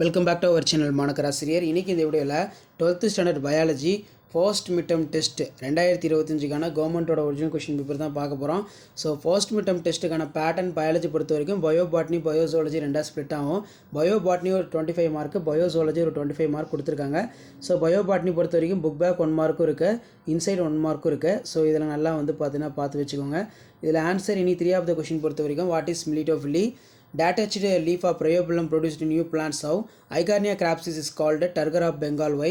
Welcome back to our channel மாணக்கராசிரியர். இன்றைக்கி இந்த வீடியோவில் 12th standard biology first midterm test 2025க்கான கவர்மெண்ட்டோட ஒரிஜினல் கொஷின் பேப்பர் தான் பார்க்க போகிறோம். ஸோ ஃபர்ஸ்ட் மிட்டம் டெஸ்ட்டுக்கான பேட்டர்ன் பயாலஜி பொறுத்த வரைக்கும் பயோபாட்னி பயோசோலஜி ரெண்டாக ஸ்ப்ளிட் ஆகும். பயோபாட்னி ஒரு 25 மார்க்கு, பயோசோலஜி ஒரு 25 மார்க் கொடுத்துருக்காங்க. ஸோ பயோபாட்னி பொறுத்த வரைக்கும் புக் பேக் 1 மார்க்கும் இருக்குது, இன்சைட் 1 மார்க்கும் இருக்குது. ஸோ இதில் நல்லா பார்த்தீங்கன்னா பார்த்து வச்சுக்கோங்க. இதில் ஆன்சர் இனி 3 ஆஃப் த கொஷின் பொறுத்த வரைக்கும் வாட் இஸ் மிலிட்டோஃபிலி, detached leaf of Bryophyllum produced new plants. How Eigarnia crapsis is called Turgor of Bengal. Why?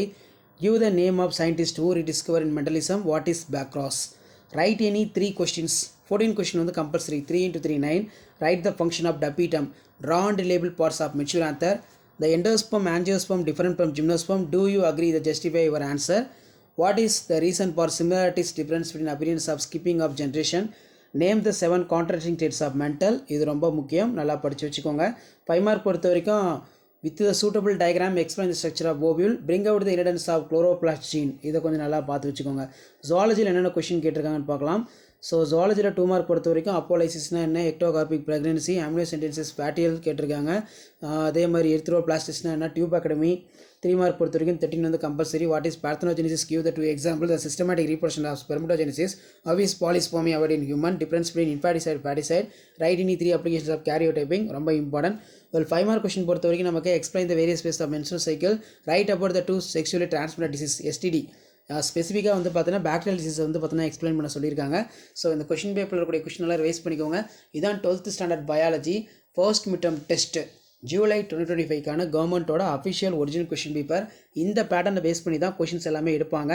Give the name of scientist who rediscovered in mentalism. What is Bacross? Write any 3 questions. 14 question on the compulsory. 3 into 3 9. Write the function of dapitum. Draw and label parts of Metullanther. The endosperm angiosperm different from gymnosperm. Do you agree to justify your answer? What is the reason for similarities difference between appearance of skipping of generation? Name the 7 contracting states of Mendel. இது ரொம்ப முக்கியம், நல்லா படித்து வச்சுக்கோங்க. 5 mark பொறுத்த வரைக்கும் with the suitable diagram explain the structure of ovule, bring out the inheritance of chloroplast gene. இதை கொஞ்சம் நல்லா பார்த்து வச்சுக்கோங்க. ஜுவாலஜியில் என்னென்ன கொஷின் கேட்டிருக்காங்கன்னு பார்க்கலாம். ஸோ ஜுவாலஜியில் 2 மார்க் பொறுத்த வரைக்கும் அப்போலைசிஸ்னால் என்ன, எக்டோகார்பிக் ப்ரெக்னன்சி, அம்னியோசென்டென்சிஸ் ஃபேட்டியல் கேட்டிருக்காங்க. அதே மாதிரி எரித்ரோபிளாஸ்டிஸ்னால் என்ன, டியூப் அகாடமி. 3 மார்க் பொறுத்த வரைக்கும் 13 compulsory. What is parthenogenesis, give the 2 example. The systematic reproduction of spermatogenesis. How is polyspermy avoid in human, difference between infanticide foeticide. Write any 3 applications of karyotyping, ரொம்ப important. Well 5 mark question பொறுத்த வரைக்கும் நமக்கு explain the various phase of menstrual cycle. Write about the 2 sexually transmitted disease STD. ஸ்பெசிஃபிக்காக பார்த்தீங்கன்னா bacterial disease பார்த்தீங்கன்னா explain பண்ண சொல்லியிருக்காங்க. So இந்த கொஷின் பேப்பரில் இருக்கக்கூடிய கொஷின் எல்லாம் ரிவைஸ் பண்ணிக்கோங்க. இதான் 12th standard biology first midterm test July 2025க்கான கவர்மெண்ட்டோட அஃபிஷியல் ஒரிஜினல் கொஷின் பேப்பர். இந்த பேட்டர்னை பேஸ் பண்ணி தான் கொஷின்ஸ் எல்லாமே எடுப்பாங்க.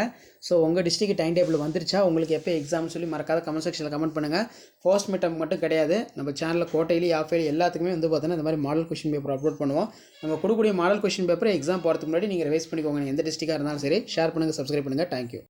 ஸோ உங்கள் டிஸ்ட்ரிக்ட் டைம் டேபிள் வந்துருச்சா, உங்களுக்கு எப்போ எக்ஸாம்னு சொல்லி மறக்காத கமெண்ட் செக்ஷனில் கமெண்ட் பண்ணுங்கள். ஃபர்ஸ்ட் மிட்டம் மட்டும் கிடையாது, நம்ம சேனலில் கோட்டையிலி ஆஃபேலி எல்லாத்துக்குமே பார்த்தீங்கன்னா இந்த மாதிரி மாடல் கொஷின் பேப்பர் அப்லோட் பண்ணுவோம். நம்ம கொடுக்கக்கூடிய மாடல் கொஷின் பேப்பர் எக்ஸாம் போகிறதுக்கு முன்னாடி நீங்கள் ரிவைஸ் பண்ணிக்கோங்க. எந்த டிஸ்ட்ரிக்டாக இருந்தாலும் சரி ஷேர் பண்ணுங்கள், சப்ஸ்கிரைப் பண்ணுங்கள். தேங்க்யூ.